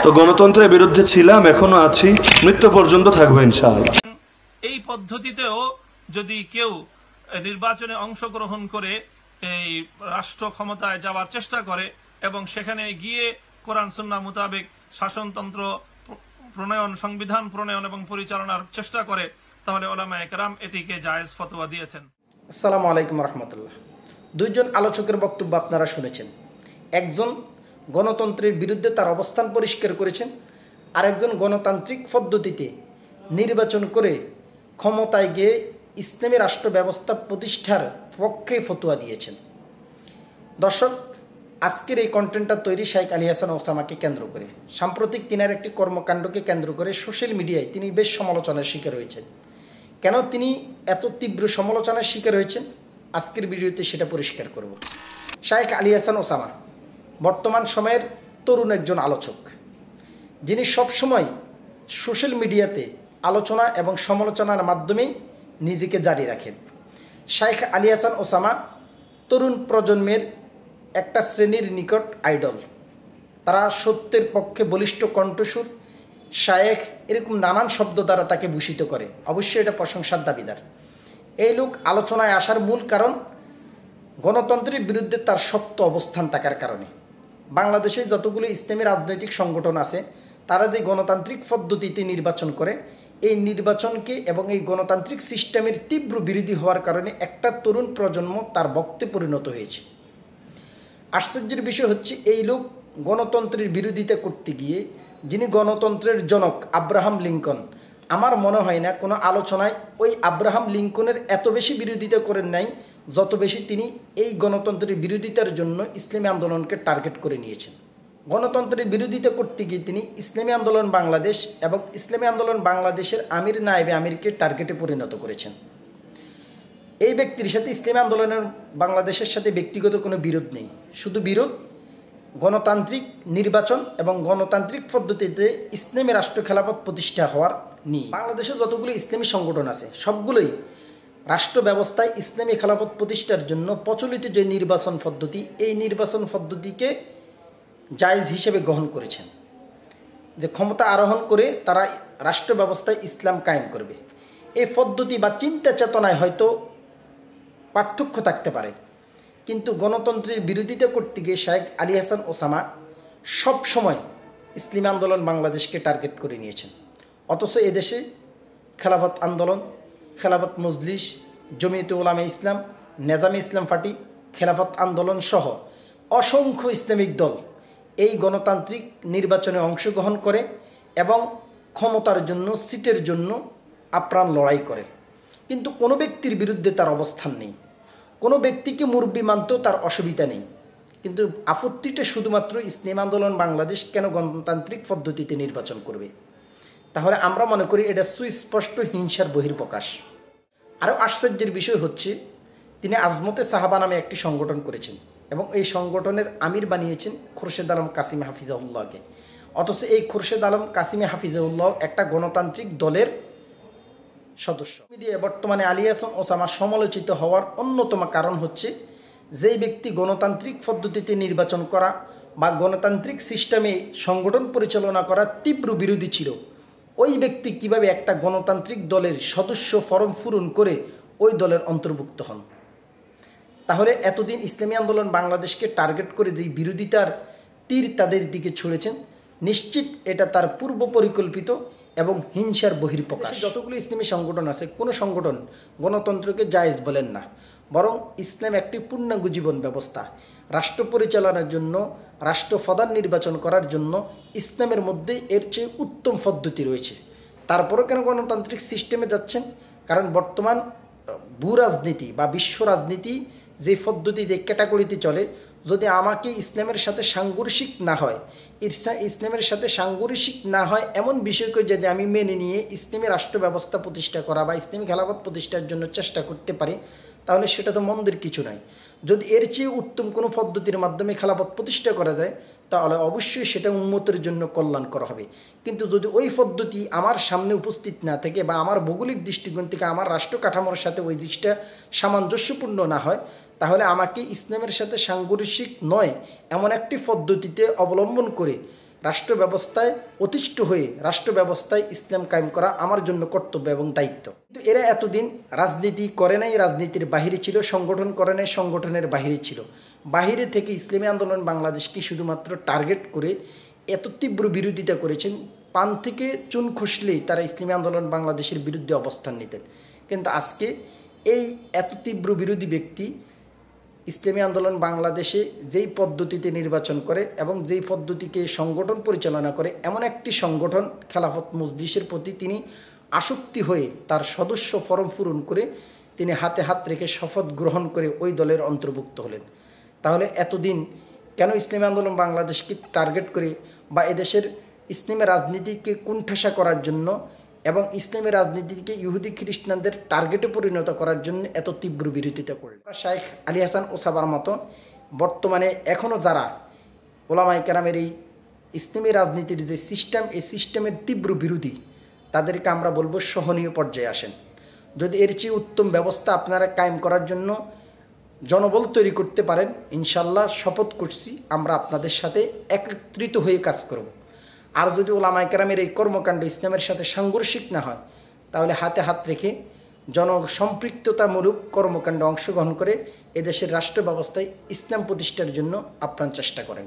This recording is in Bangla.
তো গণতন্ত্রের বিরুদ্ধে ছিলাম, এখনো আছি, মৃত্যু পর্যন্ত থাকবো ইনশাআল্লাহ। এই পদ্ধতিতেও যদি কেউ নির্বাচনে অংশগ্রহণ করে এই রাষ্ট্র ক্ষমতায় যাওয়ার চেষ্টা করে এবং সেখানে গিয়ে কোরআন সুন্নাহ মোতাবেক শাসনতন্ত্র প্রণয়ন, সংবিধান প্রণয়ন এবং পরিচালনার চেষ্টা করে, তাহলে উলামায়ে কেরাম এটিকে জায়েজ ফতোয়া দিয়েছেন। আসসালামু আলাইকুম রহমতুল্লাহ। দুইজন আলোচকের বক্তব্য আপনারা শুনেছেন। একজন গণতন্ত্রের বিরুদ্ধে তার অবস্থান পরিষ্কার করেছেন, আর একজন গণতান্ত্রিক পদ্ধতিতে নির্বাচন করে ক্ষমতায় গিয়ে ইসলামী রাষ্ট্র ব্যবস্থা প্রতিষ্ঠার পক্ষে ফতোয়া দিয়েছেন। দর্শক, আজকের এই কন্টেন্টটা তৈরি শাইখ আলী হাসান ওসামাকে কেন্দ্র করে। সাম্প্রতিক তিনার একটি কর্মকাণ্ডকে কেন্দ্র করে সোশ্যাল মিডিয়ায় তিনি বেশ সমালোচনার শিকার হয়েছেন। কেন তিনি এত তীব্র সমালোচনার শিকার হয়েছেন, আজকের ভিডিওতে সেটা পরিষ্কার করব। শাইখ আলী হাসান ওসামা বর্তমান সময়ের তরুণ একজন আলোচক, যিনি সবসময় সোশ্যাল মিডিয়াতে আলোচনা এবং সমালোচনার মাধ্যমে নিজেকে জারি রাখেন। শাইখ আলী হাসান ওসামা তরুণ প্রজন্মের একটা শ্রেণীর নিকট আইডল। তারা সত্যের পক্ষে বলিষ্ঠ কণ্ঠস্বর, শায়েখ এরকম নানান শব্দ দ্বারা তাকে ভূষিত করে। অবশ্যই এটা প্রশংসার দাবিদার। এই লোক আলোচনায় আসার মূল কারণ গণতন্ত্রের বিরুদ্ধে তার শক্ত অবস্থান থাকার কারণে। বাংলাদেশে যতগুলো ইসলামী রাজনৈতিক সংগঠন আছে, তারা যে গণতান্ত্রিক পদ্ধতিতে নির্বাচন করে, এই নির্বাচনকে এবং এই গণতান্ত্রিক সিস্টেমের তীব্র বিরোধী হওয়ার কারণে একটা তরুণ প্রজন্ম তার ভক্তে পরিণত হয়েছে। আশ্চর্যের বিষয় হচ্ছে, এই লোক গণতন্ত্রের বিরোধিতা করতে গিয়ে, যিনি গণতন্ত্রের জনক আব্রাহাম লিঙ্কন, আমার মনে হয় না কোনো আলোচনায় ওই আব্রাহাম লিঙ্কনের এত বেশি বিরোধিতা করেন নাই যত বেশি তিনি এই গণতন্ত্রের বিরোধিতার জন্য ইসলামী আন্দোলনকে টার্গেট করে নিয়েছেন। গণতন্ত্রের বিরোধিতা করতে গিয়ে তিনি ইসলামী আন্দোলন বাংলাদেশ এবং ইসলামী আন্দোলন বাংলাদেশের আমির নায়েবে আমিরকে টার্গেটে পরিণত করেছেন। এই ব্যক্তির সাথে ইসলামী আন্দোলনের বাংলাদেশের সাথে ব্যক্তিগত কোনো বিরোধ নেই, শুধু বিরোধ গণতান্ত্রিক নির্বাচন এবং গণতান্ত্রিক পদ্ধতিতে ইসলামী রাষ্ট্র খেলাফত প্রতিষ্ঠা হওয়ার নিয়ে। বাংলাদেশে যতগুলো ইসলামী সংগঠন আছে, সবগুলোই রাষ্ট্র ব্যবস্থায় ইসলামী খেলাফত প্রতিষ্ঠার জন্য প্রচলিত যে নির্বাচন পদ্ধতি, এই নির্বাচন পদ্ধতিকে জায়েজ হিসেবে গ্রহণ করেছেন, যে ক্ষমতা আরোহণ করে তারা রাষ্ট্র ব্যবস্থায় ইসলাম কায়েম করবে। এই পদ্ধতি বা চিন্তা চেতনায় হয়তো পার্থক্য থাকতে পারে, কিন্তু গণতন্ত্রের বিরোধিতা করতে গিয়ে শাইখ আলী হাসান ওসামা সব সময় ইসলামী আন্দোলন বাংলাদেশকে টার্গেট করে নিয়েছেন। অথচ এদেশে খেলাফত আন্দোলন, খেলাফত মজলিস, জমিয়তে উলামা ইসলাম, নেজামে ইসলাম পার্টি, খেলাফত আন্দোলন সহ অসংখ্য ইসলামিক দল এই গণতান্ত্রিক নির্বাচনে অংশগ্রহণ করে এবং ক্ষমতার জন্য, সিটের জন্য আপ্রাণ লড়াই করে। কিন্তু কোনো ব্যক্তির বিরুদ্ধে তার অবস্থান নেই, কোনো ব্যক্তিকে মুরব্বি মানতেও তার অসুবিধা নেই। কিন্তু আপত্তিটা শুধুমাত্র ইসলামী আন্দোলন বাংলাদেশ কেন গণতান্ত্রিক পদ্ধতিতে নির্বাচন করবে। তাহলে আমরা মনে করি এটা সুস্পষ্ট হিংসার বহিঃপ্রকাশ। আরও আশ্চর্যের বিষয় হচ্ছে, তিনি আজমতে সাহাবা নামে একটি সংগঠন করেছেন এবং এই সংগঠনের আমির বানিয়েছেন খোরশেদ আলম কাসিমে হাফিজাউল্লাহকে। অথচ এই খোরশেদ আলম কাসিমে হাফিজাউল্লাহ একটা গণতান্ত্রিক দলের সদস্য। মিডিয়ায় বর্তমানে আলী হাসান ওসামা সমালোচিত হওয়ার অন্যতম কারণ হচ্ছে, যেই ব্যক্তি গণতান্ত্রিক পদ্ধতিতে নির্বাচন করা বা গণতান্ত্রিক সিস্টেমে সংগঠন পরিচালনা করার তীব্র বিরোধী ছিল, ওই ব্যক্তি কিভাবে একটা গণতান্ত্রিক দলের সদস্য ফরম পূরণ করে ওই দলের অন্তর্ভুক্ত হন। তাহলে এতদিন ইসলামী আন্দোলন বাংলাদেশকে টার্গেট করে যেই বিরোধিতার তীর তাদের দিকে ছুঁড়েছেন, নিশ্চিত এটা তার পূর্ব পরিকল্পিত এবং হিংসার বহিঃপ্রকাশ। যতগুলো ইসলামী সংগঠন আছে, কোনো সংগঠন গণতন্ত্রকে জায়েজ বলেন না, বরং ইসলাম একটি পূর্ণাঙ্গ জীবন ব্যবস্থা। রাষ্ট্র পরিচালনার জন্য, রাষ্ট্রপ্রধান নির্বাচন করার জন্য ইসলামের মধ্যে এর চেয়ে উত্তম পদ্ধতি রয়েছে। তারপরও কেন গণতান্ত্রিক সিস্টেমে যাচ্ছেন? কারণ বর্তমান ভূ রাজনীতি বা বিশ্ব রাজনীতি যে পদ্ধতি, যে ক্যাটাগরিতে চলে, যদি আমাকে ইসলামের সাথে সাংঘর্ষিক না হয়, ইসলামের সাথে সাংঘর্ষিক না হয় এমন বিষয়কে যদি আমি মেনে নিয়ে ইসলামী রাষ্ট্র ব্যবস্থা প্রতিষ্ঠা করা বা ইসলামী খেলাফত প্রতিষ্ঠার জন্য চেষ্টা করতে পারি, তাহলে সেটা তো মন্দের কিছু নয়। যদি এর চেয়ে উত্তম কোনো পদ্ধতির মাধ্যমে খেলাফত প্রতিষ্ঠা করা যায়, তাহলে অবশ্যই সেটা উম্মতের জন্য কল্যাণকর হবে। কিন্তু যদি ওই পদ্ধতি আমার সামনে উপস্থিত না থেকে বা আমার ভৌগোলিক দৃষ্টিকোণ থেকে আমার রাষ্ট্র কাঠামোর সাথে ওই জিনিসটা সামঞ্জস্যপূর্ণ না হয়, তাহলে আমাকে ইসলামের সাথে সাংঘর্ষিক নয় এমন একটি পদ্ধতিতে অবলম্বন করে রাষ্ট্র ব্যবস্থায় অতিষ্ঠ হয়ে রাষ্ট্র ব্যবস্থায় ইসলাম কায়েম করা আমার জন্য কর্তব্য এবং দায়িত্ব। কিন্তু এরা এতদিন রাজনীতি করে নাই, রাজনীতির বাহিরে ছিল, সংগঠন করে নাই, সংগঠনের বাহিরে ছিল। বাহিরে থেকে ইসলামী আন্দোলন বাংলাদেশকে শুধুমাত্র টার্গেট করে এত তীব্র বিরোধিতা করেছেন, পান থেকে চুন খসলেই তারা ইসলামী আন্দোলন বাংলাদেশের বিরুদ্ধে অবস্থান নিতেন। কিন্তু আজকে এই এত তীব্র বিরোধী ব্যক্তি ইসলামী আন্দোলন বাংলাদেশে যেই পদ্ধতিতে নির্বাচন করে এবং যেই পদ্ধতিকে সংগঠন পরিচালনা করে, এমন একটি সংগঠন খেলাফত মজলিসের প্রতি তিনি আসক্তি হয়ে তার সদস্য ফরম পূরণ করে তিনি হাতে হাত রেখে শপথ গ্রহণ করে ওই দলের অন্তর্ভুক্ত হলেন। তাহলে এতদিন কেন ইসলামী আন্দোলন বাংলাদেশকে টার্গেট করে বা এদেশের ইসলামের রাজনীতিকে কুণ্ঠাসা করার জন্য এবং ইসলামী রাজনীতিকে ইহুদি খ্রিস্টানদের টার্গেটে পরিণত করার জন্য এত তীব্র বিরোধিতা করলেন? শাইখ আলী হাসান ওসাবার মতো বর্তমানে এখনও যারা ওলামায়ে কেরামের এই ইসলামী রাজনীতির যে সিস্টেম, এই সিস্টেমের তীব্র বিরোধী, তাদেরকে আমরা বলবো সহনীয় পর্যায়ে আসেন। যদি এর চেয়ে উত্তম ব্যবস্থা আপনারা কায়েম করার জন্য জনবল তৈরি করতে পারেন, ইনশাল্লাহ শপথ করছি আমরা আপনাদের সাথে একত্রিত হয়ে কাজ করব। আর যদি ওলামায়ে কেরামের এই কর্মকাণ্ড ইসলামের সাথে সাংঘর্ষিক না হয়, তাহলে হাতে হাত রেখে জনসম্পৃক্ততামূলক কর্মকাণ্ডে অংশগ্রহণ করে এদেশের রাষ্ট্র ব্যবস্থায় ইসলাম প্রতিষ্ঠার জন্য আপ্রাণ চেষ্টা করেন।